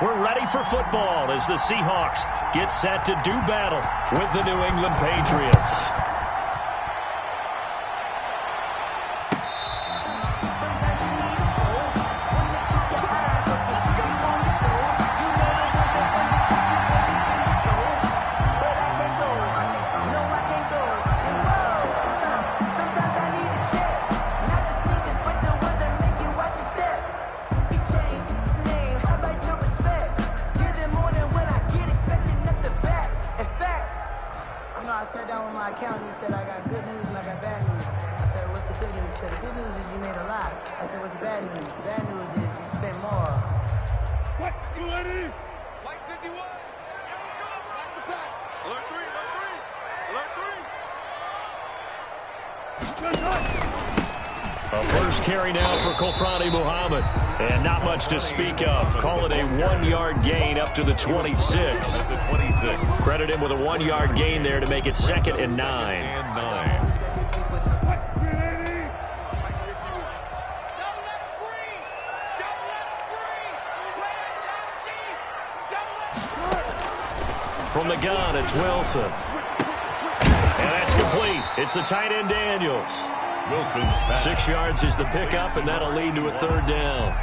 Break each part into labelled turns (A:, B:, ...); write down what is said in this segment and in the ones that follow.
A: We're ready for football as the Seahawks get set to do battle with the New England Patriots.
B: A first carry now for Muhammad. And not much to speak of. Call it a 1-yard gain up to the 26. Credit him with a 1-yard gain there to make it 2nd and 9. From the gun, it's Wilson. And that's complete. It's the tight end, Daniels. 6 yards is the pickup, and that'll lead to a 3rd down.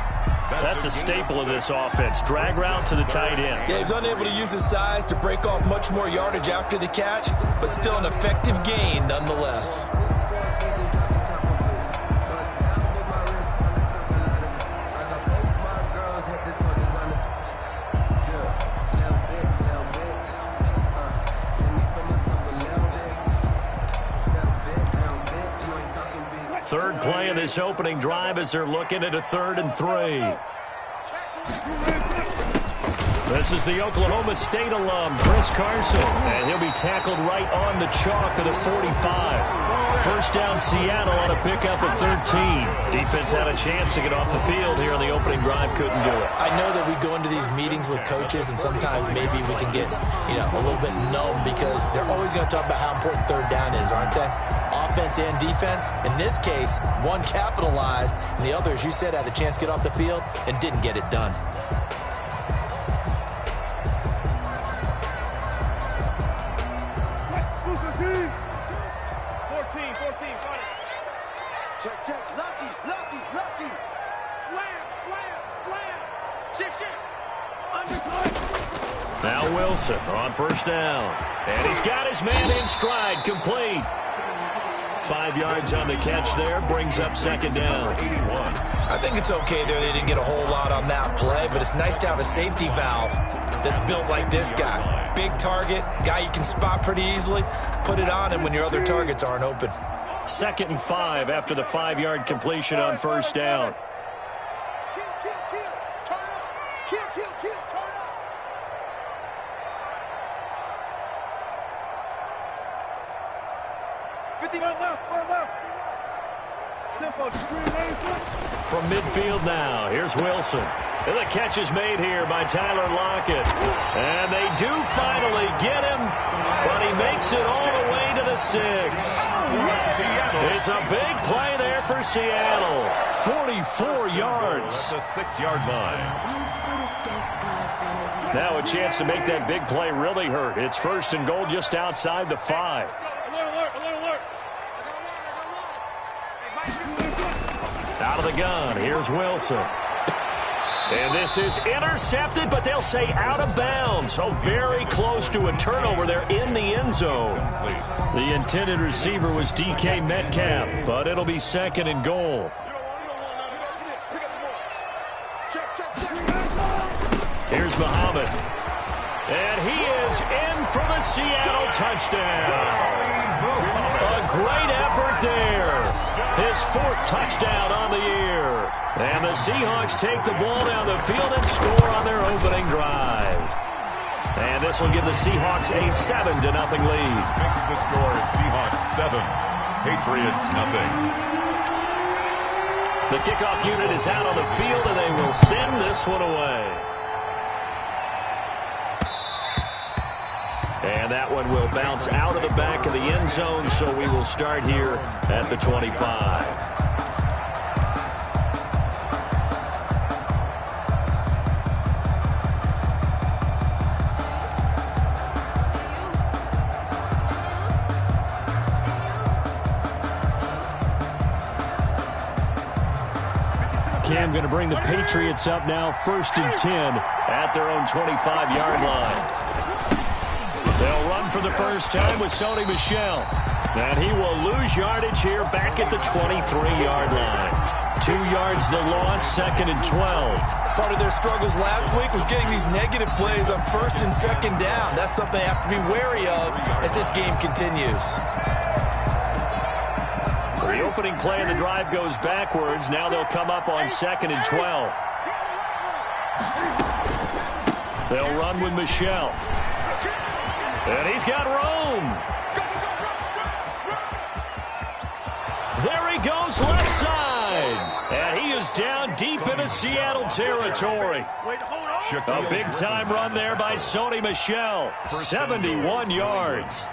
B: That's a staple of this offense. Drag route to the tight end.
C: Yeah, he's unable to use his size to break off much more yardage after the catch, but still an effective gain nonetheless.
B: Third play of this opening drive as they're looking at a 3rd and 3. This is the Oklahoma State alum, Chris Carson, and he'll be tackled right on the chalk of the 45. First down, Seattle on a pickup of 13. Defense had a chance to get off the field here on the opening drive, couldn't do it.
C: I know that we go into these meetings with coaches, and sometimes maybe we can get, a little bit numb because they're always going to talk about how important 3rd down is, aren't they? Offense and defense. In this case, one capitalized, and the other, as you said, had a chance to get off the field and didn't get it done.
B: Now Wilson on first down. And he's got his man in stride, complete. 5 yards on the catch there, brings up 2nd down.
C: I think it's okay there. They didn't get a whole lot on that play, but it's nice to have a safety valve that's built like this guy. Big target, guy you can spot pretty easily. Put it on him when your other targets aren't open.
B: 2nd and 5 after the 5-yard completion on first down. From midfield now, here's Wilson. And the catch is made here by Tyler Lockett. And they do finally get him, but he makes it all the way to the 6. It's a big play there for Seattle. 44 yards.
D: The 6-yard line.
B: Now a chance to make that big play really hurt. It's 1st and goal just outside the 5. Out of the gun, here's Wilson. And this is intercepted, but they'll say out of bounds. So very close to a turnover there in the end zone. The intended receiver was DK Metcalf, but it'll be 2nd and goal. Here's Muhammad. And he is in for the Seattle touchdown. A great effort there. His 4th touchdown on the year. And the Seahawks take the ball down the field and score on their opening drive. And this will give the Seahawks a 7-0 lead.
D: Makes the score Seahawks 7, Patriots 0.
B: The kickoff unit is out on the field, and they will send this one away. And that one will bounce out of the back of the end zone, so we will start here at the 25.
A: Cam going to bring the Patriots up now 1st and 10 at their own 25-yard line. They'll run for the first time with Sony Michel. And he will lose yardage here back at the 23-yard line. 2 yards the loss, 2nd and 12.
C: Part of their struggles last week was getting these negative plays on 1st and 2nd down. That's something they have to be wary of as this game continues.
A: The opening play of the drive goes backwards. Now they'll come up on 2nd and 12. They'll run with Michel. And he's got Rome. There he goes, left side. And he is down deep into Seattle territory. A big-time run there by Sony Michel. 71 yards.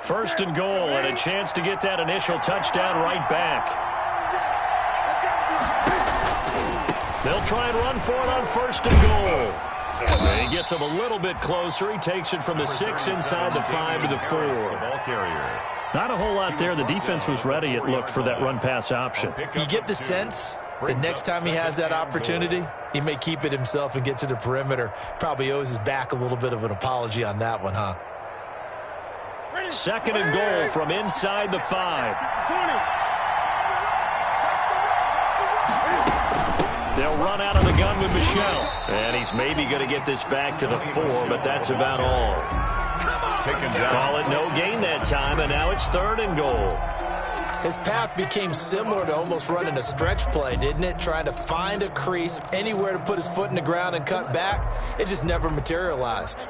A: First and goal, and a chance to get that initial touchdown right back. They'll try and run for it on 1st and goal. And he gets him a little bit closer. He takes it from the 6 inside the 5 to the 4. Not a whole lot there. The defense was ready, it looked, for that run-pass option.
C: You get the sense that next time he has that opportunity, he may keep it himself and get to the perimeter. Probably owes his back a little bit of an apology on that one, huh?
A: 2nd and goal from inside the 5. They'll run out of the gun with Michel. And he's maybe going to get this back to the 4, but that's about all. Call it no gain that time, and now it's 3rd and goal.
C: His path became similar to almost running a stretch play, didn't it? Trying to find a crease, anywhere to put his foot in the ground and cut back. It just never materialized.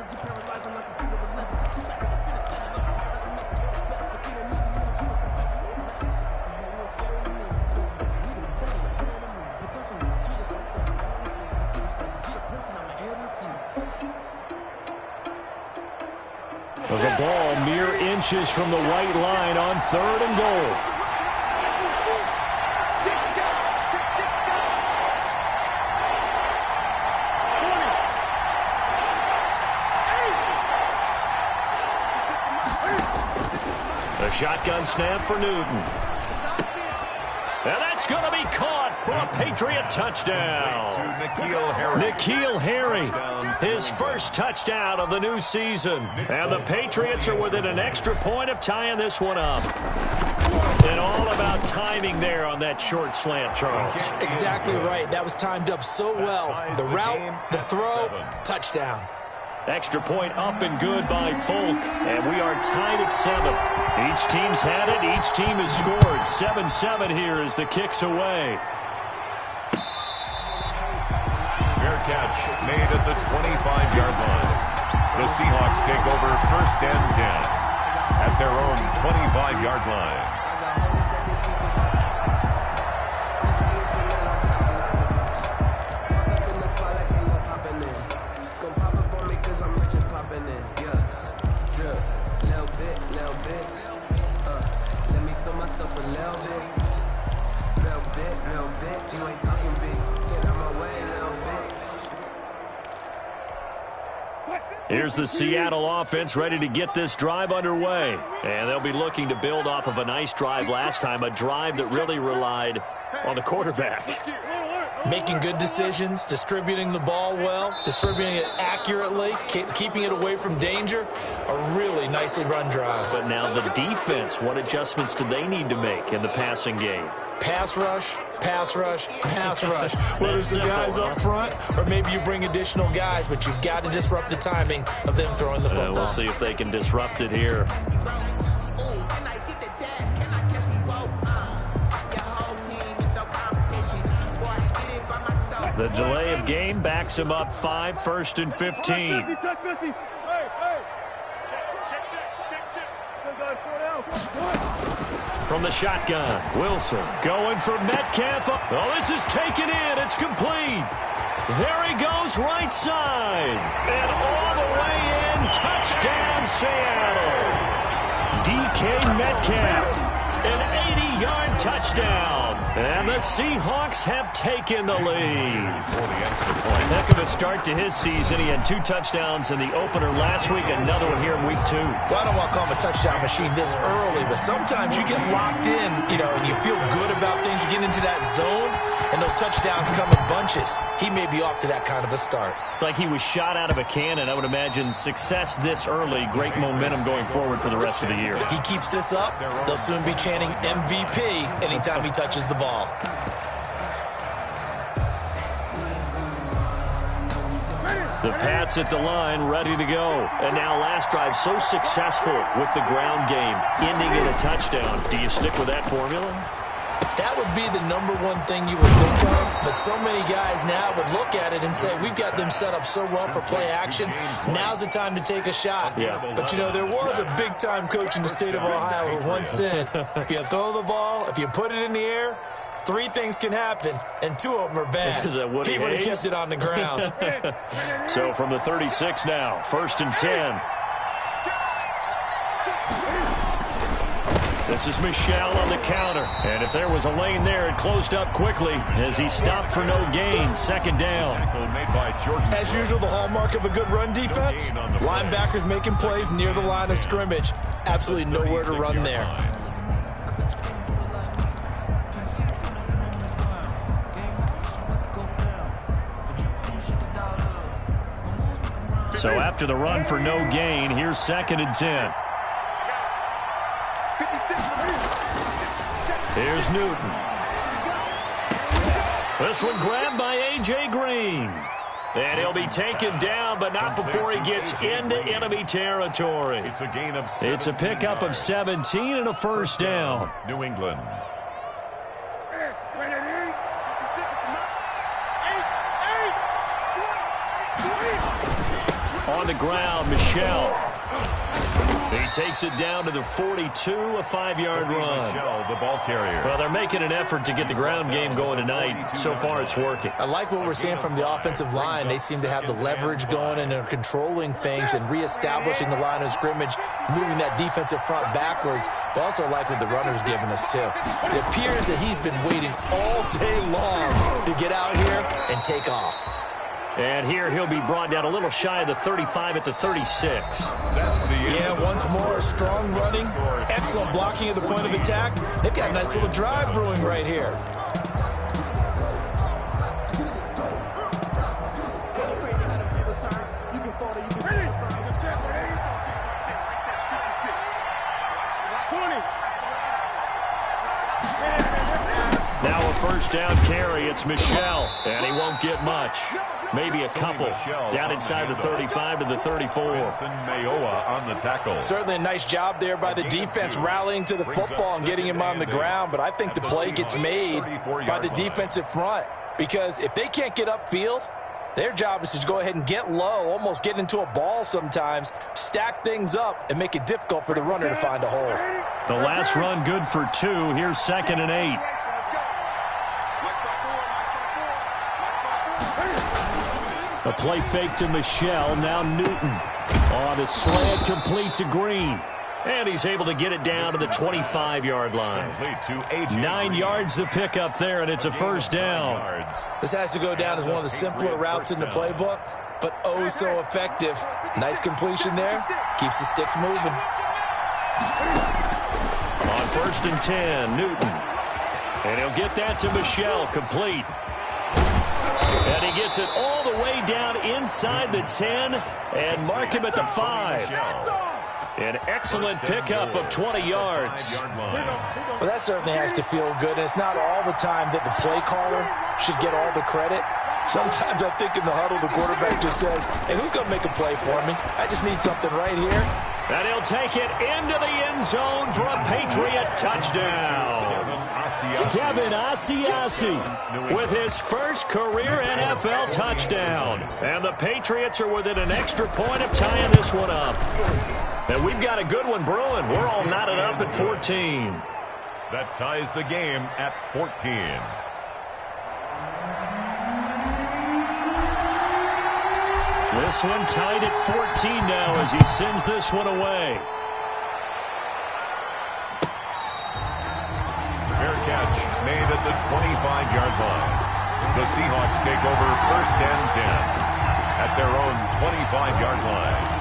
A: The ball mere inches from the white line on 3rd and goal. A shotgun snap for Newton. And that's going to be caught for a Patriot touchdown. N'Keal Harry, his first touchdown of the new season. And the Patriots are within an extra point of tying this one up. And all about timing there on that short slant, Charles.
C: Exactly right. That was timed up so well. The route, the throw, touchdown.
A: Extra point up and good by Folk, and we are tied at 7. Each team's had it. Each team has scored. 7-7 here as the kick's away.
D: Fair catch made at the 25-yard line. The Seahawks take over 1st and 10 at their own 25-yard line.
A: Here's the Seattle offense ready to get this drive underway. And they'll be looking to build off of a nice drive last time, a drive that really relied on the quarterback.
C: Making good decisions, distributing the ball well, distributing it accurately, keeping it away from danger. A really nicely run drive.
A: But now the defense, what adjustments do they need to make in the passing game?
C: Pass rush, pass rush, pass rush. Whether it's the guys up front or maybe you bring additional guys, but you've got to disrupt the timing of them throwing the football.
A: We'll see if they can disrupt it here. The delay of game backs him up 5, 1st and 15. From the shotgun, Wilson going for Metcalf. Oh, this is taken in. It's complete. There he goes, right side. And all the way in, touchdown Seattle. DK Metcalf, an 80-yard touchdown. And the Seahawks have taken the lead. Heck of a start to his season. He had 2 touchdowns in the opener last week, another one here in week 2.
C: Well, I don't want to call him a touchdown machine this early, but sometimes you get locked in, and you feel good about things. You get into that zone, and those touchdowns come in bunches. He may be off to that kind of a start.
A: It's like he was shot out of a cannon. I would imagine success this early, great momentum going forward for the rest of the year.
C: He keeps this up, they'll soon be chanting MVP anytime he touches the ball.
A: The Pats at the line, ready to go. And now last drive so successful with the ground game, ending in a touchdown. Do you stick with that formula?
C: That would be the #1 thing you would think of, but so many guys now would look at it and say, we've got them set up so well for play action, now's the time to take a shot.
A: Yeah.
C: But, there was a big-time coach in the state of Ohio who once said, if you throw the ball, if you put it in the air, 3 things can happen, and 2 of them are bad.
A: Is that what
C: he would have kept it on the ground.
A: So from the 36 now, 1st and 10. This is Michel on the counter. And if there was a lane there, it closed up quickly as he stopped for no gain. 2nd down.
C: As usual, the hallmark of a good run defense, linebackers making plays near the line of scrimmage. Absolutely nowhere to run there.
A: So after the run for no gain, here's 2nd and 10. Here's Newton. This one grabbed by A.J. Green. And he'll be taken down, but not before he gets into enemy territory.
D: It's a gain of
A: 17. It's a pickup of 17 and a 1st down.
D: New England.
A: On the ground, Michel. He takes it down to the 42, a 5-yard run.
D: Michel, the ball carrier.
A: Well, they're making an effort to get the ground game going tonight. So far, it's working.
C: I like what we're seeing from the offensive line. They seem to have the leverage going, and they're controlling things and reestablishing the line of scrimmage, moving that defensive front backwards. But also like what the runner's giving us, too. It appears that he's been waiting all day long to get out here and take off.
A: And here he'll be brought down a little shy of the 35 at the 36.
C: Yeah, once more, strong running, excellent blocking at the point of attack. They've got a nice little drive brewing right here.
A: Now a 1st down carry. It's Michel, and he won't get much. Maybe a couple. Down inside the 35 to the 34.
D: Mayoa on the tackle.
C: Certainly a nice job there by the defense rallying to the football and getting him on the ground, but I think the play gets made by the defensive front, because if they can't get upfield, their job is to go ahead and get low, almost get into a ball sometimes, stack things up, and make it difficult for the runner to find a hole.
A: The last run good for 2. Here's 2nd and 8. A play fake to Michel. Now Newton on a slant, complete to Green. And he's able to get it down to the 25-yard line. 9 yards to pick up there, and it's a 1st down.
C: This has to go down as one of the simpler routes in the playbook, but oh so effective. Nice completion there. Keeps the sticks moving.
A: On 1st and 10, Newton. And he'll get that to Michel, complete. And he gets it all the way down inside the 10 and mark him at the 5. An excellent pickup of 20 yards.
C: Well, that certainly has to feel good. And it's not all the time that the play caller should get all the credit. Sometimes I think in the huddle, the quarterback just says, hey, who's going to make a play for me? I just need something right here.
A: And he'll take it into the end zone for a Patriot touchdown. Devin Asiasi with his first career NFL touchdown. And the Patriots are within an extra point of tying this one up. And we've got a good one brewing. We're all knotted up at 14.
D: That ties the game at 14.
A: This one tied at 14 now as he sends this one away.
D: Fair catch made at the 25-yard line. The Seahawks take over 1st and 10 at their own 25-yard line.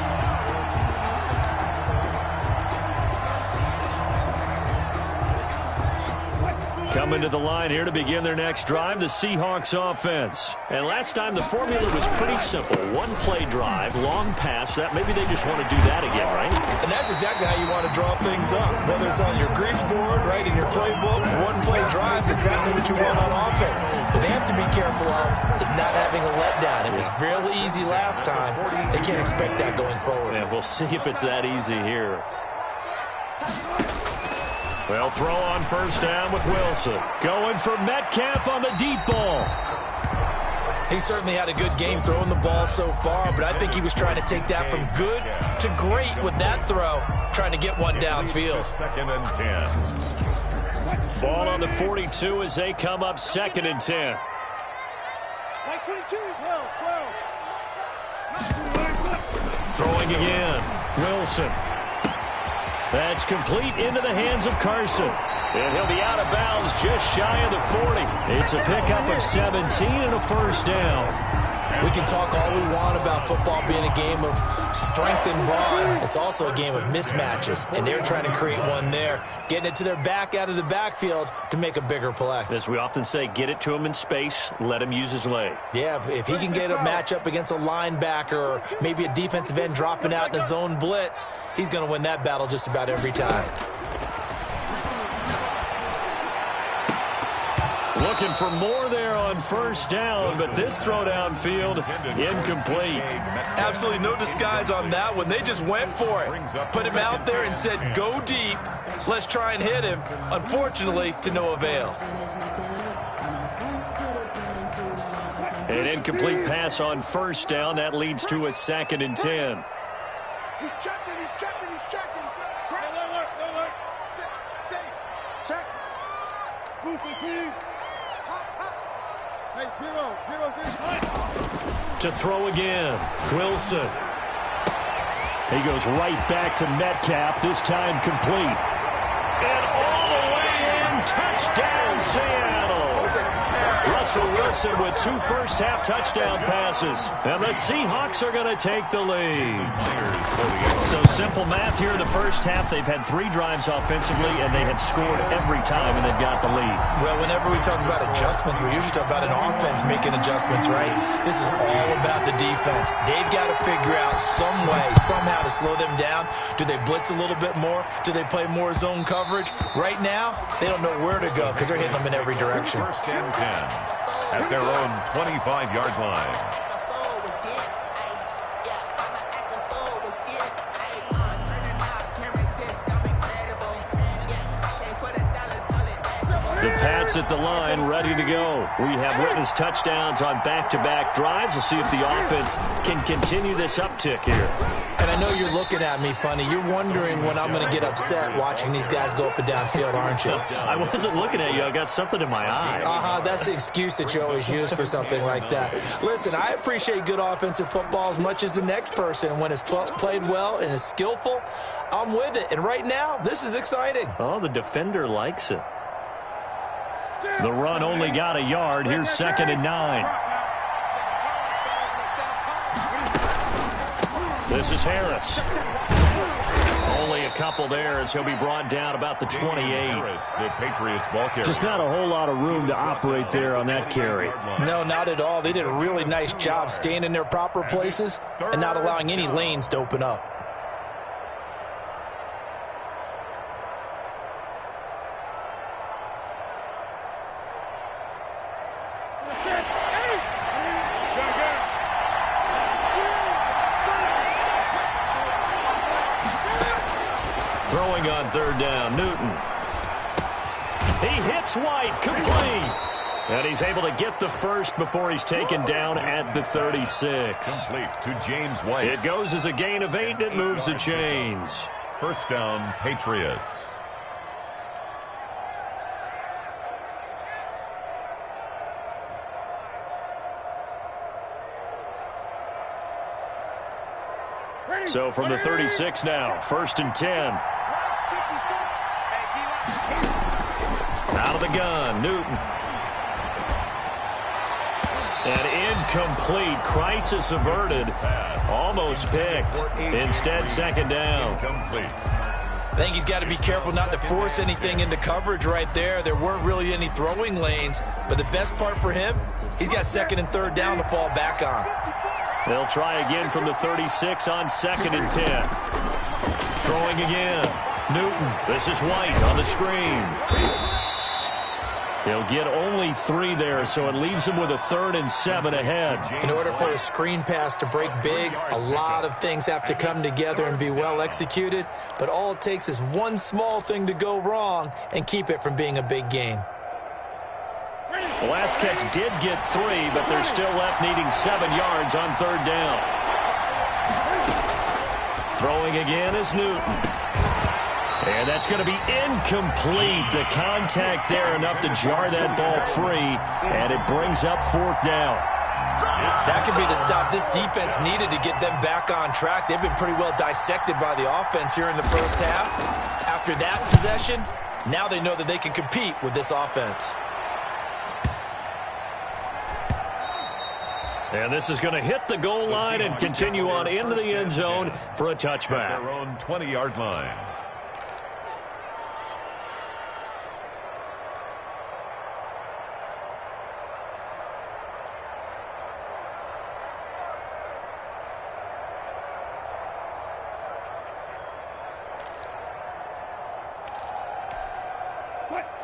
A: Coming to the line here to begin their next drive, the Seahawks offense. And last time the formula was pretty simple. One play drive, long pass. That maybe they just want to do that again, right?
C: And that's exactly how you want to draw things up. Whether it's on your grease board, right, in your playbook, one play drive is exactly what you want on offense. What they have to be careful of is not having a letdown. It was really easy last time. They can't expect that going forward.
A: Yeah, we'll see if it's that easy here. They'll throw on 1st down with Wilson. Going for Metcalf on the deep ball.
C: He certainly had a good game throwing the ball so far, but I think he was trying to take that from good to great with that throw, trying to get one downfield.
D: 2nd and 10.
A: Ball on the 42 as they come up 2nd and 10.
B: Like 22 as well.
A: Throwing again. Wilson. That's complete into the hands of Carson. And he'll be out of bounds just shy of the 40. It's a pickup of 17 and a 1st down.
C: We can talk all we want about football being a game of strength and brawn. It's also a game of mismatches, and they're trying to create one there, getting it to their back out of the backfield to make a bigger play.
A: As we often say, get it to him in space, let him use his leg.
C: Yeah, if he can get a matchup against a linebacker or maybe a defensive end dropping out in a zone blitz, he's going to win that battle just about every time.
A: Looking for more there on 1st down, but this throw downfield incomplete.
C: Absolutely no disguise on that one. They just went for it. Put him out there and said, go deep. Let's try and hit him. Unfortunately, to no avail.
A: An incomplete pass on 1st down. That leads to a 2nd and 10.
B: He's checking. Alert. Check. Move clean. Hey, get on.
A: To throw again. Wilson. He goes right back to Metcalf, this time complete. And all the way in, touchdown Seattle. Russell Wilson with 2 first-half touchdown passes. And the Seahawks are going to take the lead. So simple math here in the first half. They've had 3 drives offensively, and they have scored every time, and they've got the lead.
C: Well, whenever we talk about adjustments, we usually talk about an offense making adjustments, right? This is all about the defense. They've got to figure out some way, somehow to slow them down. Do they blitz a little bit more? Do they play more zone coverage? Right now, they don't know where to go because they're hitting them in every direction.
D: 1st and 10 at their own 25-yard line.
A: The Pats at the line, ready to go. We have witnessed touchdowns on back-to-back drives. We'll see if the offense can continue this uptick here.
C: And I know you're looking at me funny. You're wondering when I'm going to get upset watching these guys go up and down field, aren't you?
A: I wasn't looking at you. I got something in my eye.
C: That's the excuse that you always use for something like that. Listen, I appreciate good offensive football as much as the next person. When it's played well and is skillful, I'm with it. And right now, this is exciting.
A: Oh, the defender likes it. The run only got a yard. Here's 2nd and 9. This is Harris. Only a couple there as he'll be brought down about the 28.
D: The Patriots ball carrier.
A: Just not a whole lot of room to operate there on that carry.
C: No, not at all. They did a really nice job staying in their proper places and not allowing any lanes to open up.
A: Throwing on 3rd down, Newton. He hits White, complete. And he's able to get the first before he's taken down at the 36.
D: Complete to James White.
A: It goes as a gain of 8, and it moves the chains.
D: 1st down, Patriots.
A: So from the 36 now, 1st and 10. Out of the gun, Newton. And incomplete. Crisis averted. Almost picked. Instead, second down.
C: I think he's got to be careful not to force anything into coverage right there. There weren't really any throwing lanes. But the best part for him, he's got second and third down to fall back on.
A: They'll try again from the 36 on 2nd and 10. Throwing again. Newton. This is White on the screen. He'll get only 3 there, so it leaves him with a 3rd and 7 ahead.
C: In order for a screen pass to break big, a lot of things have to come together and be well executed. But all it takes is one small thing to go wrong and keep it from being a big game.
A: The last catch did get 3, but they're still left needing 7 yards on 3rd down. Throwing again is Newton. And that's going to be incomplete. The contact there enough to jar that ball free, and it brings up 4th down.
C: That could be the stop this defense needed to get them back on track. They've been pretty well dissected by the offense here in the first half. After that possession, now they know that they can compete with this offense.
A: And this is going to hit the goal line and continue on into the end zone for a touchback.
D: Their own 20-yard line.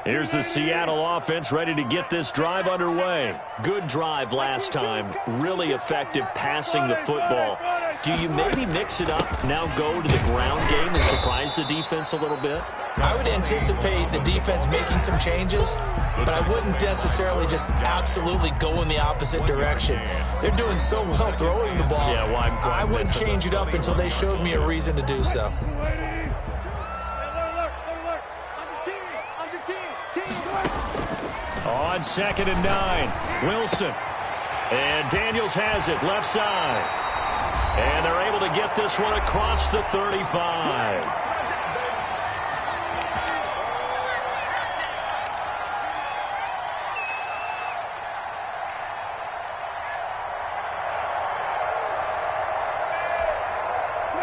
A: Here's the Seattle offense ready to get this drive underway. Good drive last time. Really effective passing the football. Do you maybe mix it up, now go to the ground game and surprise the defense a little bit?
C: I would anticipate the defense making some changes, but I wouldn't necessarily just absolutely go in the opposite direction. They're doing so well throwing the ball.
A: Yeah, why
C: I wouldn't change it up until they showed me a reason to do so.
A: On 2nd and 9, Wilson. And Daniels has it, left side. And they're able to get this one across the 35.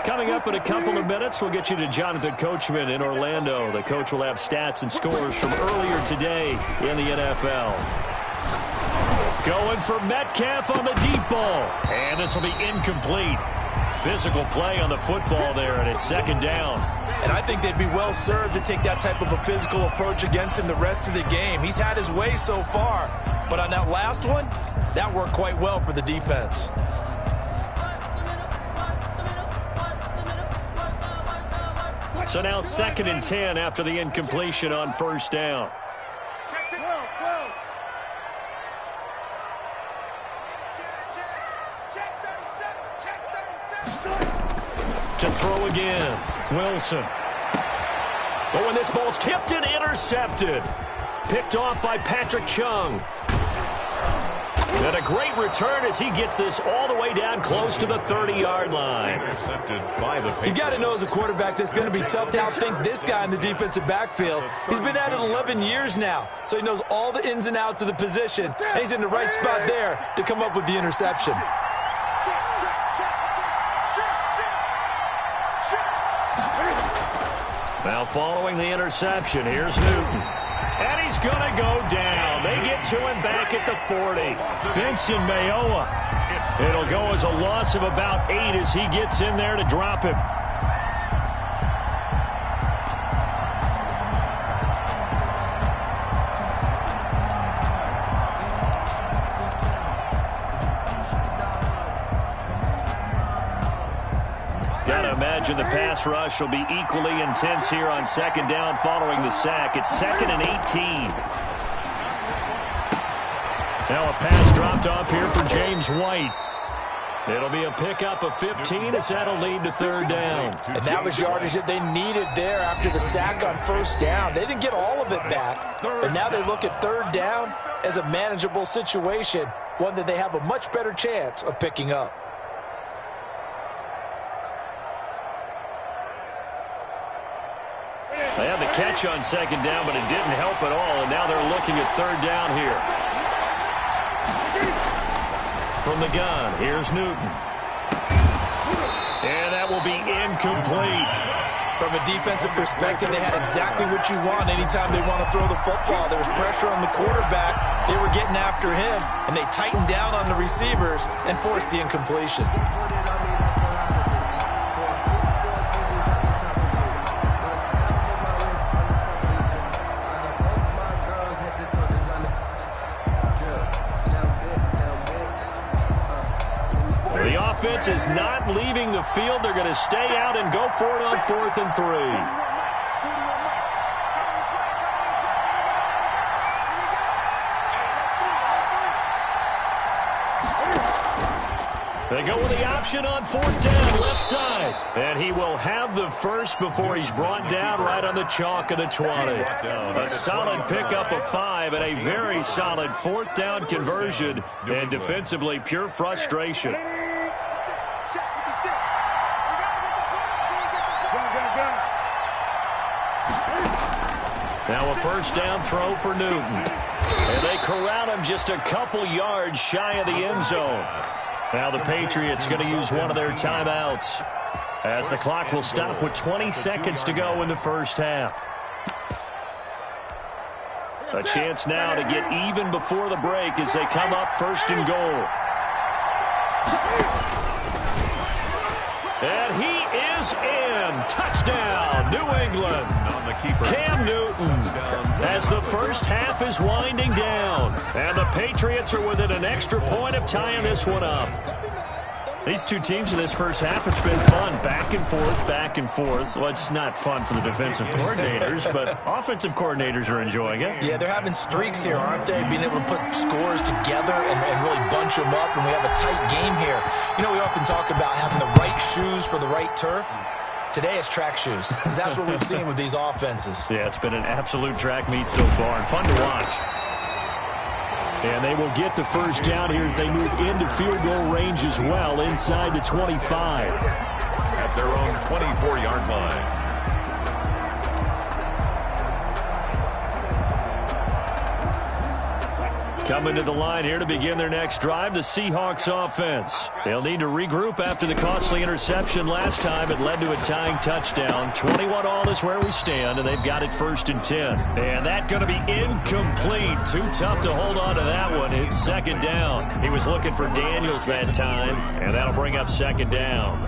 A: Coming up in a couple of minutes, we'll get you to Jonathan Coachman in Orlando. The coach will have stats and scores from earlier today in the NFL. Going for Metcalf on the deep ball. And this will be incomplete. Physical play on the football there, and it's 2nd down.
C: And I think they'd be well served to take that type of a physical approach against him the rest of the game. He's had his way so far, but on that last one, that worked quite well for the defense.
A: So now 2nd and 10 after the incompletion on 1st down. To throw again, Wilson. Oh, and this ball's tipped and intercepted. Picked off by Patrick Chung. And a great return as he gets this all the way down close to the 30-yard line.
D: Intercepted by the Patriots.
C: You got to know as a quarterback that's going to be tough to outthink this guy in the defensive backfield. He's been at it 11 years now, so he knows all the ins and outs of the position, and he's in the right spot there to come up with the interception.
A: Now following the interception, here's Newton. And he's going to go down. They get to him back at the 40. Vincent Mayowa. It'll go as a loss of about 8 as he gets in there to drop him. Imagine the pass rush will be equally intense here on 2nd down following the sack. It's 2nd and 18. Now a pass dropped off here for James White. It'll be a pickup of 15 as that'll lead to 3rd down.
C: And that was yardage that they needed there after the sack on 1st down. They didn't get all of it back, but now they look at 3rd down as a manageable situation, one that they have a much better chance of picking up.
A: They had the catch on second down, but it didn't help at all, and now they're looking at third down here. From the gun, here's Newton. And that will be incomplete.
C: From a defensive perspective, they had exactly what you want anytime they want to throw the football. There was pressure on the quarterback. They were getting after him, and they tightened down on the receivers and forced the incompletion.
A: The offense is not leaving the field. They're going to stay out and go for it on 4th and 3. They go with the option on 4th down, left side. And he will have the first before he's brought down right on the chalk of the 20. A solid pickup of 5 and a very solid 4th down conversion. And defensively, pure frustration. Now a first down throw for Newton. And they corral him just a couple yards shy of the end zone. Now the Patriots going to use one of their timeouts, as the clock will stop with 20 seconds to go in the first half. A chance now to get even before the break as they come up 1st and goal. And he is in. Touchdown, New England. Cam Newton, as the first half is winding down. And the Patriots are within an extra point of tying this one up. These two teams in this first half, it's been fun. Back and forth, back and forth. Well, it's not fun for the defensive coordinators, but offensive coordinators are enjoying it.
C: Yeah, they're having streaks here, aren't they? Being able to put scores together and really bunch them up, and we have a tight game here. You know, we often talk about having the right shoes for the right turf. Today it's track shoes. That's what we've seen with these offenses.
A: Yeah, it's been an absolute track meet so far, and fun to watch. And they will get the first down here as they move into field goal range as well, inside the 25.
D: At their own 24-yard line.
A: Coming to the line here to begin their next drive, the Seahawks offense. They'll need to regroup after the costly interception last time. It led to a tying touchdown. 21-all is where we stand, and they've got it 1st and 10. And that's going to be incomplete. Too tough to hold on to that one. It's 2nd down. He was looking for Daniels that time, and that'll bring up 2nd down.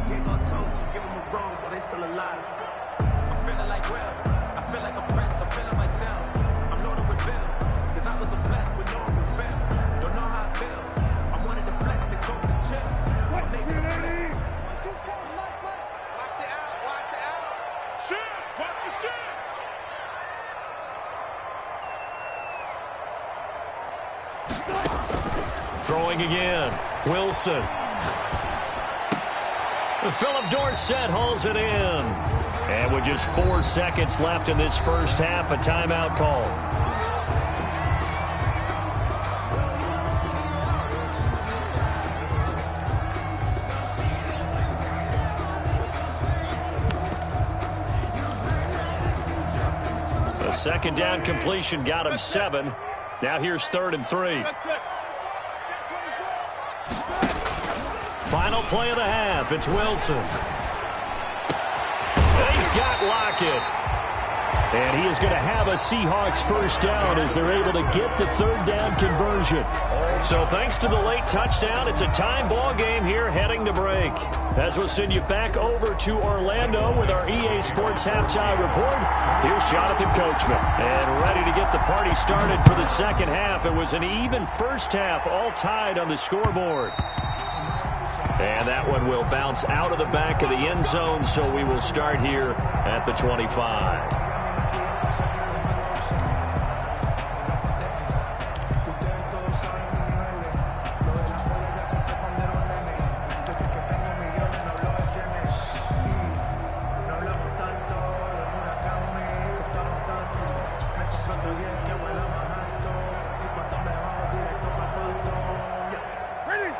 A: Throwing again, Wilson. Philip Dorsett hauls it in. And with just 4 seconds left in this first half, a timeout call. The 2nd down completion got him 7. Now here's 3rd and 3. Final play of the half. It's Wilson. And he's got Lockett. And he is going to have a Seahawks first down as they're able to get the 3rd down conversion. So thanks to the late touchdown, it's a time ball game here heading to break. As we'll send you back over to Orlando with our EA Sports Halftime Report, here's Jonathan Coachman. And ready to get the party started for the second half. It was an even first half, all tied on the scoreboard. And that one will bounce out of the back of the end zone, so we will start here at the 25.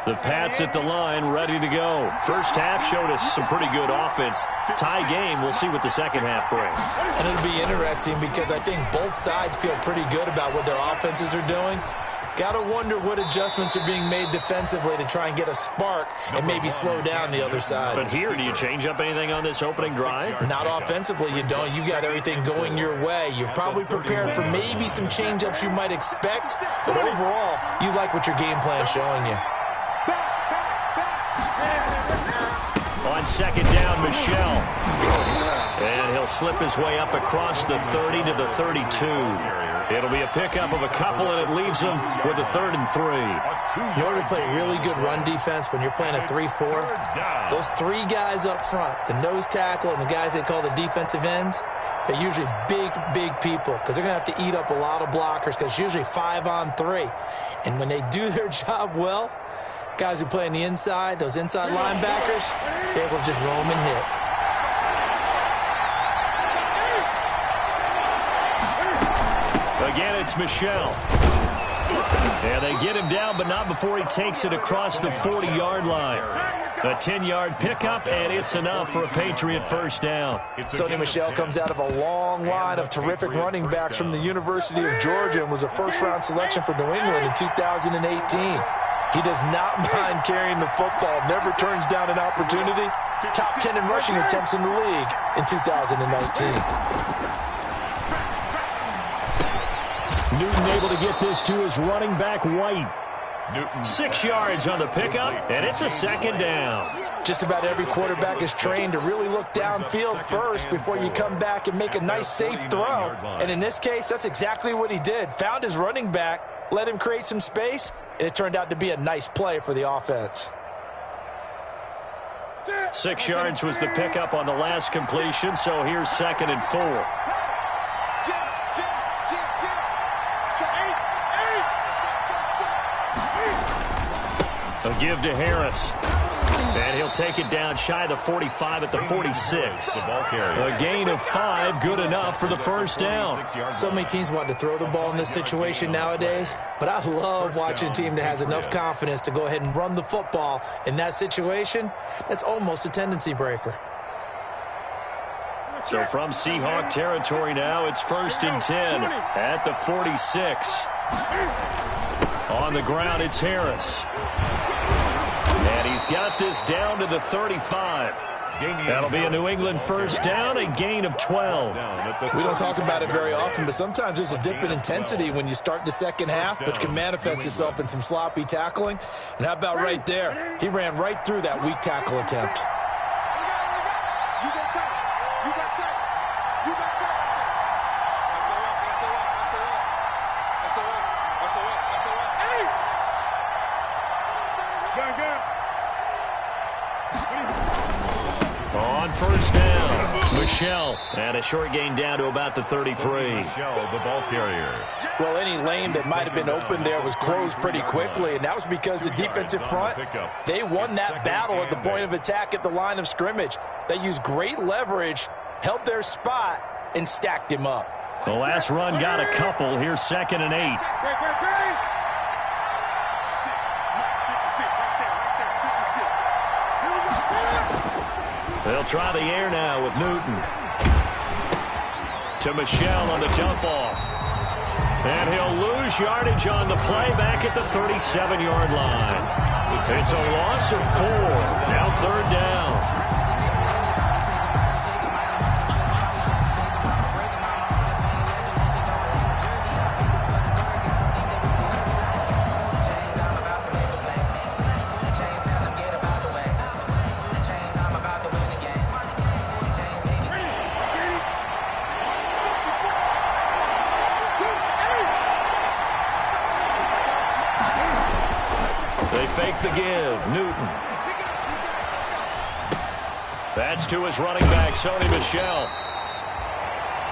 A: The Pats at the line, ready to go. First half showed us some pretty good offense. Tie game, we'll see what the second half brings.
C: And it'll be interesting because I think both sides feel pretty good about what their offenses are doing. Got to wonder what adjustments are being made defensively to try and get a spark and maybe slow down the other side.
A: But here, do you change up anything on this opening drive?
C: Not offensively, you don't. You got everything going your way. You've probably prepared for maybe some change-ups you might expect, but overall, you like what your game plan's showing you.
A: On second down, Michel. And he'll slip his way up across the 30 to the 32. It'll be a pickup of a couple, and it leaves him with a 3rd and 3.
C: In order to play really good run defense when you're playing a 3-4, those 3 guys up front, the nose tackle and the guys they call the defensive ends, they're usually big people because they're going to have to eat up a lot of blockers because it's usually 5 on 3. And when they do their job well, guys who play on the inside, those inside linebackers, they're able to just roam and hit.
A: Again, it's Michel. And they get him down, but not before he takes it across the 40-yard line. A 10-yard pickup, and it's enough for a Patriot first down.
C: Sonny Michel comes out of a long line of terrific running backs from the University of Georgia and was a first-round selection for New England in 2018. He does not mind carrying the football, never turns down an opportunity. Top 10 in rushing attempts in the league in 2019.
A: Newton able to get this to his running back, White. 6 yards on the pickup, and it's a second down.
C: Just about every quarterback is trained to really look downfield first before you come back and make a nice, safe throw. And in this case, that's exactly what he did. Found his running back, let him create some space, and it turned out to be a nice play for the offense.
A: 6 yards was the pickup on the last completion, so here's 2nd and 4. A give to Harris. And he'll take it down shy of the 45 at the 46. A gain of 5, good enough for the first down.
C: So many teams want to throw the ball in this situation nowadays, but I love watching a team that has enough confidence to go ahead and run the football in that situation. That's almost a tendency breaker.
A: So from Seahawk territory now, it's 1st and 10 at the 46. On the ground, it's Harris. And he's got this down to the 35. That'll be a New England first down, a gain of 12.
C: We don't talk about it very often, but sometimes there's a dip in intensity when you start the second half, which can manifest itself in some sloppy tackling. And how about right there? He ran right through that weak tackle attempt.
A: On first down, Michel. And a short gain down to about the 33.
D: Michel, the ball carrier.
C: Well, any lane that might have been open there was closed pretty quickly, and that was because the defensive front, they won that battle at the point of attack at the line of scrimmage. They used great leverage, held their spot, and stacked him up.
A: The last run got a couple. Here's 2nd and 8. They'll try the air now with Newton. To Michel on the dump off. And he'll lose yardage on the play back at the 37-yard line. It's a loss of 4. Now 3rd down. Fake the give. Newton. That's to his running back, Sonny Michel.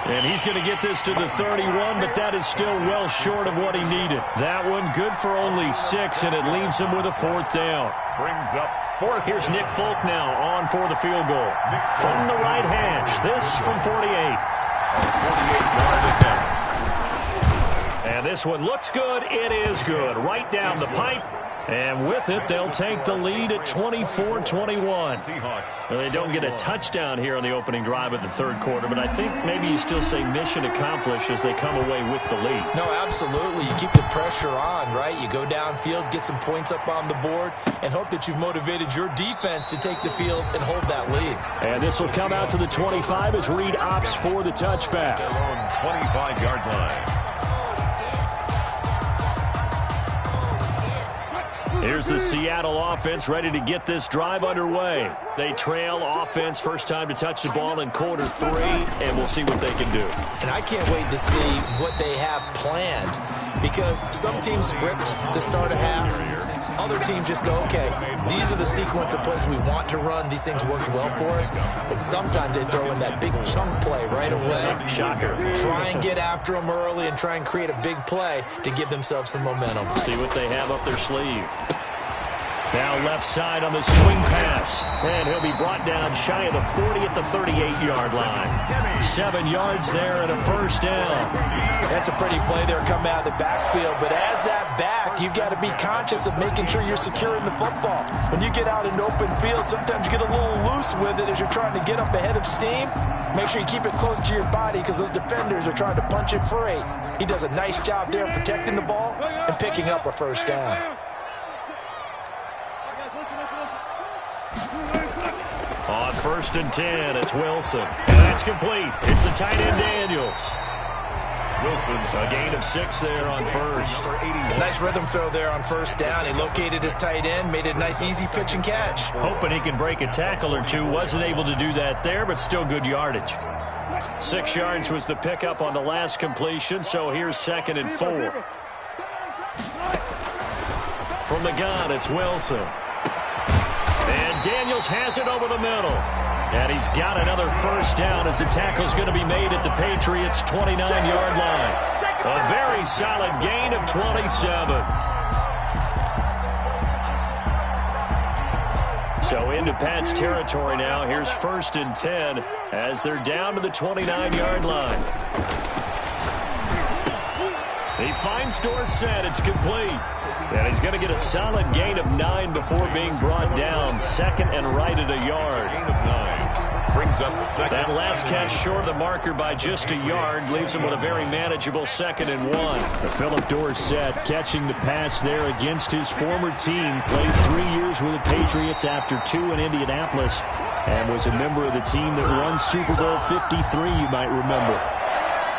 A: And he's going to get this to the 31, but that is still well short of what he needed. That one good for only 6, and it leaves him with a 4th down.
D: Brings up 4th.
A: Here's Nick Folk now on for the field goal. From the right hash, this from 48.
D: 48-yard attempt.
A: And And this one looks good. It is good. Right down the pipe. And with it, they'll take the lead at 24-21. Well, they don't get a touchdown here on the opening drive of the third quarter, but I think maybe you still say mission accomplished as they come away with the lead.
C: No, absolutely. You keep the pressure on, right? You go downfield, get some points up on the board, and hope that you've motivated your defense to take the field and hold that lead.
A: And this will come out to the 25 as Reed opts for the touchback.
D: Their own 25-yard line.
A: Here's the Seattle offense ready to get this drive underway. They trail offense first time to touch the ball in quarter 3, and we'll see what they can do.
C: And I can't wait to see what they have planned, because some teams script to start a half. Other teams just go, okay, these are the sequence of plays we want to run. These things worked well for us. And sometimes they throw in that big chunk play right away.
A: Shocker.
C: Try and get after them early and try and create a big play to give themselves some momentum.
A: See what they have up their sleeve. Now left side on the swing pass. And he'll be brought down shy of the 40 at the 38-yard line. 7 yards there and a first down.
C: That's a pretty play there coming out of the backfield. But as that back, you've got to be conscious of making sure you're securing the football. When you get out in open field, sometimes you get a little loose with it as you're trying to get up ahead of steam. Make sure you keep it close to your body because those defenders are trying to punch it free. He does a nice job there protecting the ball and picking up a first down.
A: On 1st and 10, it's Wilson. And that's complete. It's the tight end Daniels. Wilson's a gain of 6 there on first.
C: Nice rhythm throw there on first down. He located his tight end, made it a nice easy pitch and catch.
A: Hoping he can break a tackle or two. Wasn't able to do that there, but still good yardage. 6 yards was the pickup on the last completion, so here's 2nd and 4. From the gun, it's Wilson. And Daniels has it over the middle. And he's got another first down as the tackle's going to be made at the Patriots' 29-yard line. A very solid gain of 27. So into Pat's territory now. Here's 1st and 10 as they're down to the 29-yard line. He finds Dorsett. It's complete. And he's going to get a solid gain of 9 before being brought down. 2nd and right at a yard.
D: Gain of 9. Brings up 2nd.
A: That last catch short of the marker by just a yard leaves him with a very manageable 2nd and 1. Philip Dorsett catching the pass there against his former team. Played 3 years with the Patriots after 2 in Indianapolis. And was a member of the team that won Super Bowl 53, you might remember.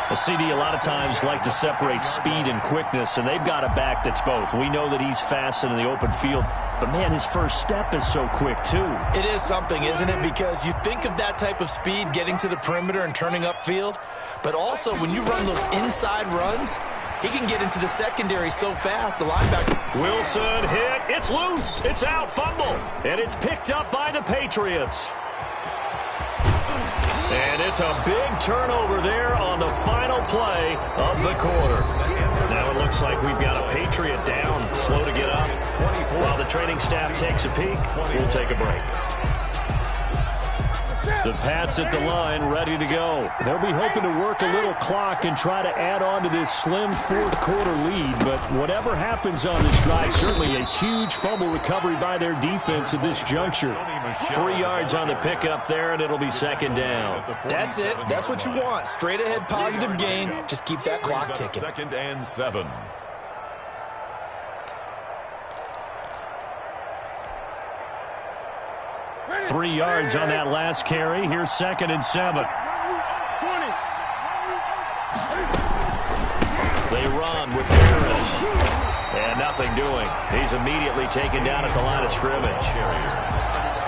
A: The CD a lot of times like to separate speed and quickness, and they've got a back that's both. We know that he's fast in the open field, but, man, his first step is so quick, too.
C: It is something, isn't it? Because you think of that type of speed getting to the perimeter and turning upfield, but also when you run those inside runs, he can get into the secondary so fast, the linebacker.
A: Wilson hit. It's loose. It's out. Fumble. And it's picked up by the Patriots. And it's a big turnover there on the final play of the quarter. Now it looks like we've got a Patriot down, slow to get up. While the training staff takes a peek, we'll take a break. The Pats at the line, ready to go. They'll be hoping to work a little clock and try to add on to this slim fourth quarter lead. But whatever happens on this drive, certainly a huge fumble recovery by their defense at this juncture. 3 yards on the pickup there, and it'll be 2nd down.
C: That's it. That's what you want. Straight ahead positive gain. Just keep that clock ticking.
D: 2nd and 7.
A: Three yards on that last carry. Here's 2nd and 7. They run with Harris. And nothing doing. He's immediately taken down at the line of scrimmage.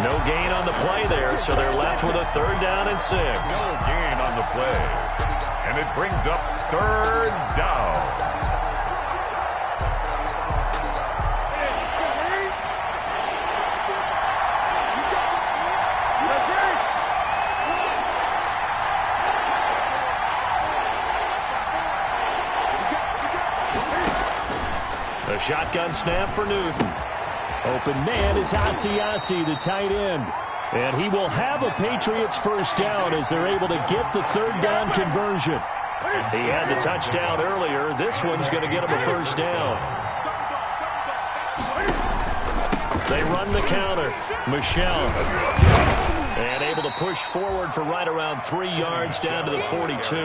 A: No gain on the play there, so they're left with a 3rd down and 6.
D: No gain on the play. And it brings up 3rd down.
A: A shotgun snap for Newton. Open man is Asiasi, the tight end. And he will have a Patriots first down as they're able to get the 3rd down conversion. He had the touchdown earlier. This one's going to get him a first down. They run the counter. Michel. And able to push forward for right around 3 yards down to the 42.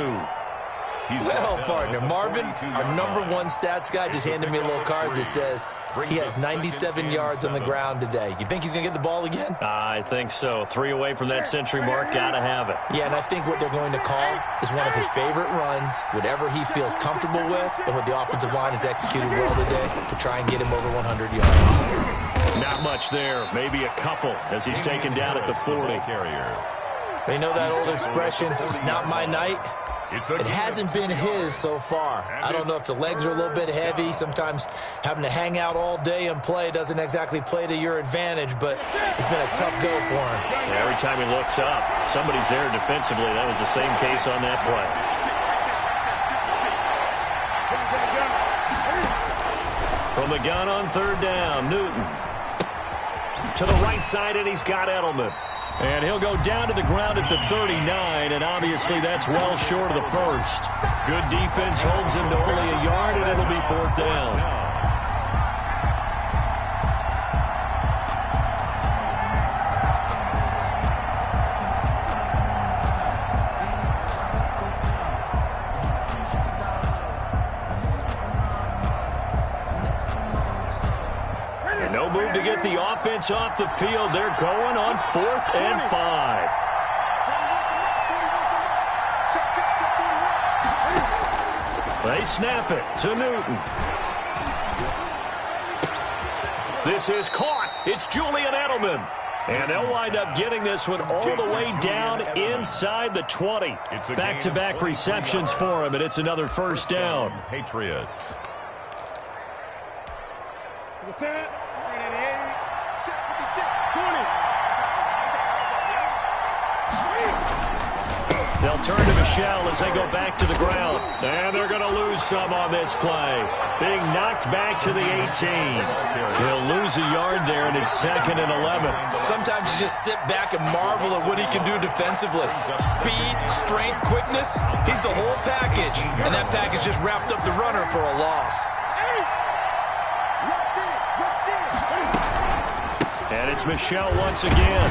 C: Well, partner, Marvin, our #1 stats guy, just handed me a little card that says he has 97 yards on the ground today. You think he's going to get the ball again?
A: I think so. 3 away from that century mark. Got to have it.
C: Yeah, and I think what they're going to call is one of his favorite runs, whatever he feels comfortable with, and what the offensive line has executed well today to try and get him over 100 yards.
A: Not much there. Maybe a couple as he's taken down at the 40.
C: They know that old expression, it's not my night. It hasn't been his so far. I don't know if the legs are a little bit heavy. Sometimes having to hang out all day and play doesn't exactly play to your advantage, but it's been a tough go for him.
A: Yeah, every time he looks up, somebody's there defensively. That was the same case on that play. From the gun on 3rd down, Newton. To the right side, and he's got Edelman. And he'll go down to the ground at the 39, and obviously that's well short of the first. Good defense holds him to only a yard, and it'll be 4th down. No move to get the offense off the field. They're going on 4th and 5. They snap it to Newton. This is caught. It's Julian Edelman. And they'll wind up getting this one all the way down inside the 20. Back-to-back receptions for him, and it's another first down.
D: Patriots.
A: They'll turn to Michel as they go back to the ground. And they're going to lose some on this play. Being knocked back to the 18. He'll lose a yard there, and it's 2nd and 11.
C: Sometimes you just sit back and marvel at what he can do defensively. Speed, strength, quickness, he's the whole package. And that package just wrapped up the runner for a loss.
A: And it's Michel once again.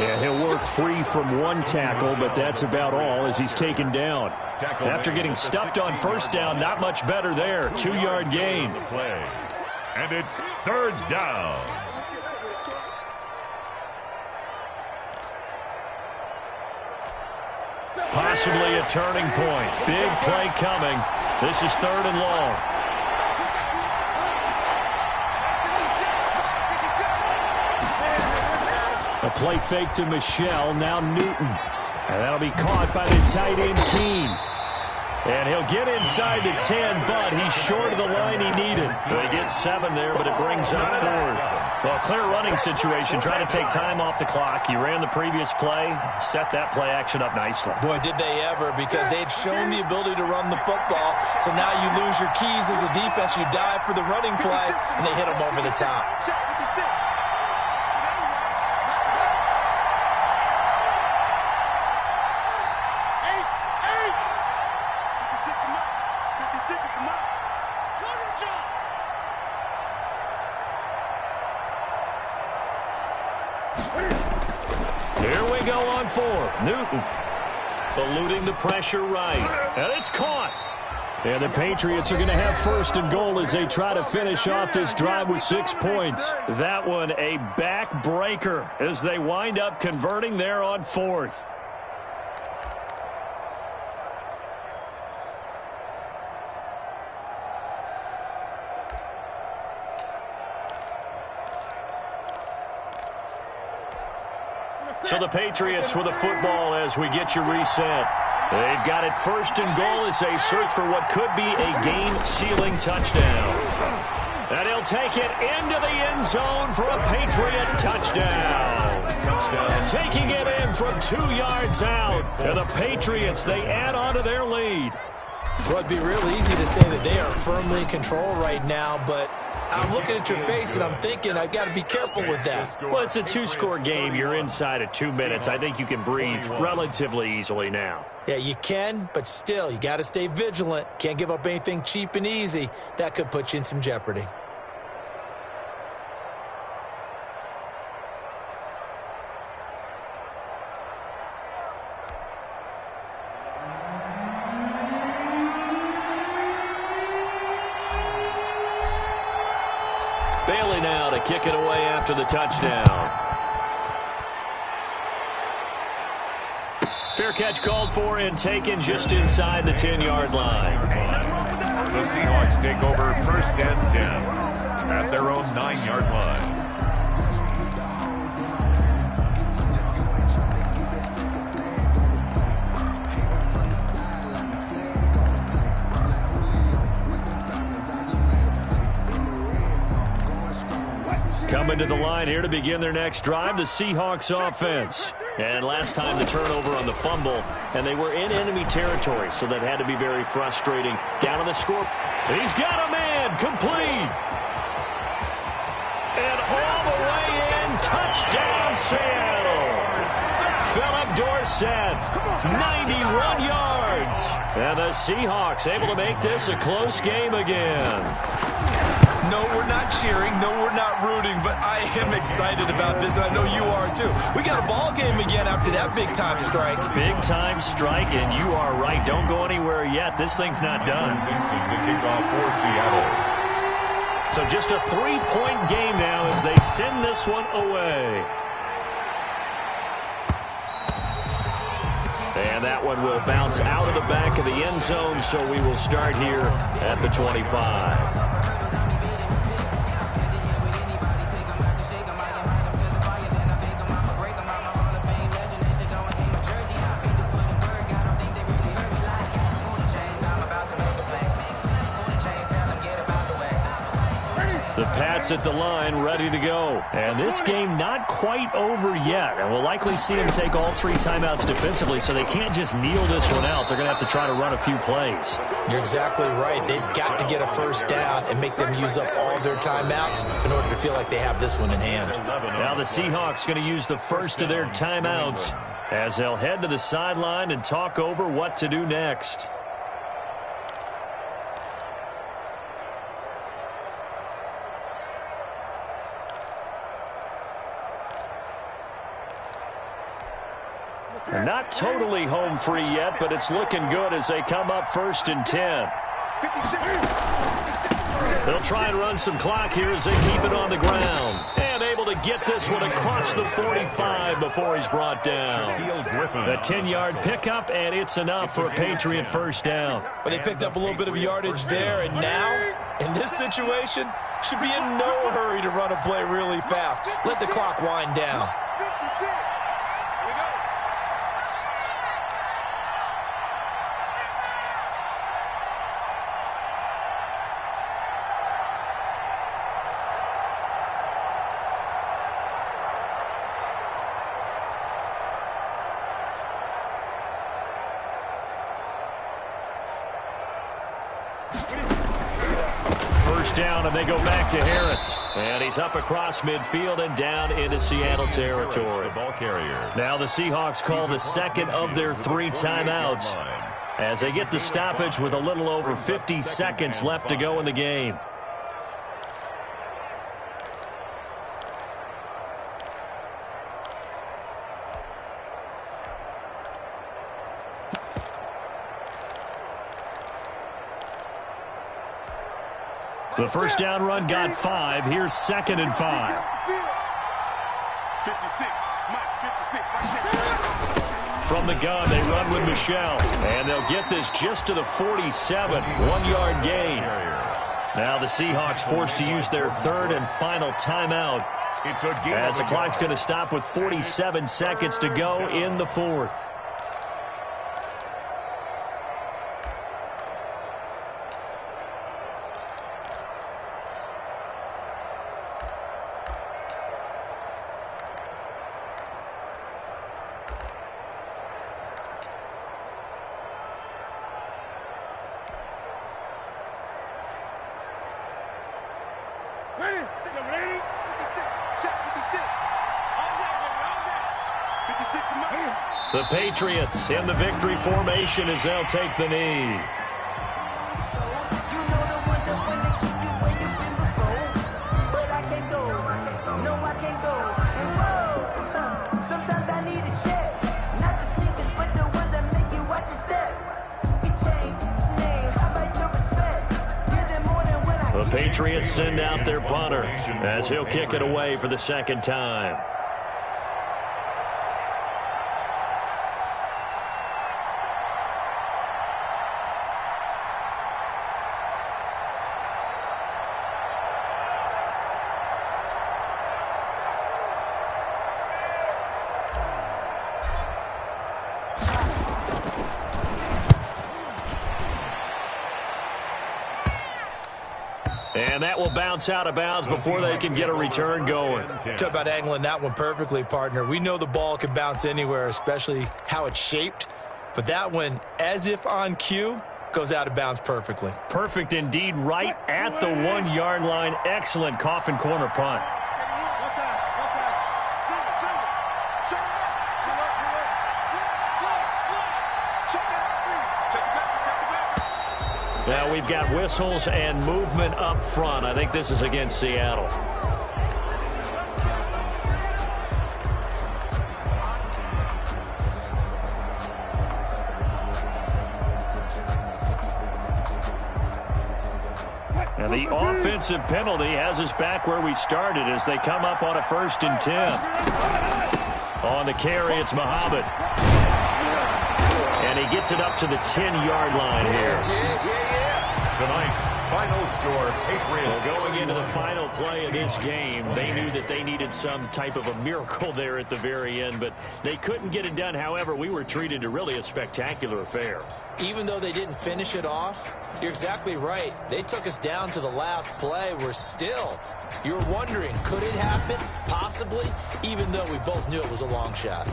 A: And he'll work free from 1 tackle, but that's about all as he's taken down. After getting stuffed on 1st down, not much better there. 2-yard gain.
D: And it's 3rd down.
A: Possibly a turning point. Big play coming. This is 3rd and long. A play fake to Michel, now Newton. And that'll be caught by the tight end, Keene. And he'll get inside the 10, but he's short of the line he needed. They get 7 there, but it brings up 4th. Well, clear running situation, trying to take time off the clock. You ran the previous play, set that play action up nicely.
C: Boy, did they ever, because they had shown the ability to run the football. So now you lose your keys as a defense. You dive for the running play, and they hit them over the top.
A: Here we go on 4. Newton eluding the pressure right. And it's caught. And the Patriots are going to have 1st and goal as they try to finish off this drive with 6 points. That one a back-breaker as they wind up converting there on 4th. So the Patriots with a football as we get you reset. They've got it 1st and goal as they search for what could be a game-sealing touchdown. And he'll take it into the end zone for a Patriot touchdown. Taking it in from 2 yards out. And the Patriots, they add on to their lead.
C: Well, it'd be real easy to say that they are firmly in control right now, but I'm looking at your face, and I'm thinking I got to be careful with that.
A: Well, it's a two-score game. You're inside of 2 minutes. I think you can breathe relatively easily now.
C: Yeah, you can, but still, you got to stay vigilant. Can't give up anything cheap and easy. That could put you in some jeopardy.
A: Bailey now to kick it away after the touchdown. Fair catch called for and taken just inside the 10-yard line.
D: The Seahawks take over 1st and 10 at their own 9-yard line.
A: Coming to the line here to begin their next drive, the Seahawks offense. And last time the turnover on the fumble, and they were in enemy territory, so that had to be very frustrating. Down on the score. He's got a man, complete. And all the way in, touchdown Seattle. Philip Dorsett, 91 yards. And the Seahawks able to make this a close game again.
C: No, we're not cheering. No, we're not rooting, but I am excited about this, and I know you are too. We got a ball game again after that big-time strike.
A: Big-time strike, and you are right. Don't go anywhere yet. This thing's not done.
D: Vincent, the kickoff for Seattle.
A: So just a 3-point game now as they send this one away. And that one will bounce out of the back of the end zone, so we will start here at the 25. The Pats at the line, ready to go. And this game not quite over yet. And we'll likely see them take all 3 timeouts defensively, so they can't just kneel this one out. They're going to have to try to run a few plays.
C: You're exactly right. They've got to get a first down and make them use up all their timeouts in order to feel like they have this one in hand.
A: Now the Seahawks going to use the first of their timeouts as they'll head to the sideline and talk over what to do next. They're not totally home free yet, but it's looking good as they come up 1st and 10. They'll try and run some clock here as they keep it on the ground. And able to get this one across the 45 before he's brought down. A 10-yard pickup, and it's enough for a Patriot first down.
C: Well, they picked up a little bit of yardage there, and now, in this situation, should be in no hurry to run a play really fast. Let the clock wind down.
A: Down, and they go back to Harris. And he's up across midfield and down into Seattle territory.
D: The ball carrier.
A: Now the Seahawks call the second of their 3 timeouts as they get the stoppage with a little over 50 seconds left to go in the game. The first down run got 5. Here's 2nd and 5.
B: 56.
A: From the gun, they run with Michelle. And they'll get this just to the 47. 1-yard gain. Now the Seahawks forced to use their 3rd and final timeout. As the clock's going to stop with 47 seconds to go in the 4th.
E: Ready? Ready? 56. Shot 56. All that, 56 to mine.
A: The Patriots in the victory formation as they'll take the knee. The Patriots send out their punter as he'll kick it away for the second time. And that will bounce out of bounds before they can get a return going.
C: Talk about angling that one perfectly, partner. We know the ball can bounce anywhere, especially how it's shaped. But that one, as if on cue, goes out of bounds perfectly.
A: Perfect indeed, right at the 1 yard line. Excellent coffin corner punt. Now we've got whistles and movement up front. I think this is against Seattle. And the offensive penalty has us back where we started as they come up on a 1st and 10. On the carry, it's Muhammad. And he gets it up to the 10-yard line here.
D: Tonight's final score, Patriots.
A: Well, going into the final play of this game, they knew that they needed some type of a miracle there at the very end, but they couldn't get it done. However, we were treated to really a spectacular affair.
C: Even though they didn't finish it off, you're exactly right. They took us down to the last play. You're wondering, could it happen? Possibly, even though we both knew it was a long shot.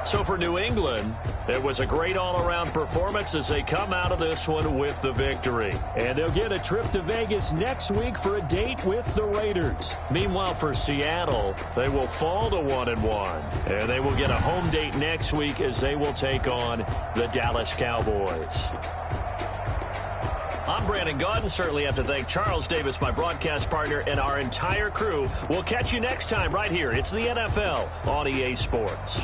A: So for New England, it was a great all-around performance as they come out of this one with the victory. And they'll get a trip to Vegas next week for a date with the Raiders. Meanwhile, for Seattle, they will fall to 1-1. And they will get a home date next week as they will take on the Dallas Cowboys. I'm Brandon Gaudin. Certainly have to thank Charles Davis, my broadcast partner, and our entire crew. We'll catch you next time right here. It's the NFL on EA Sports.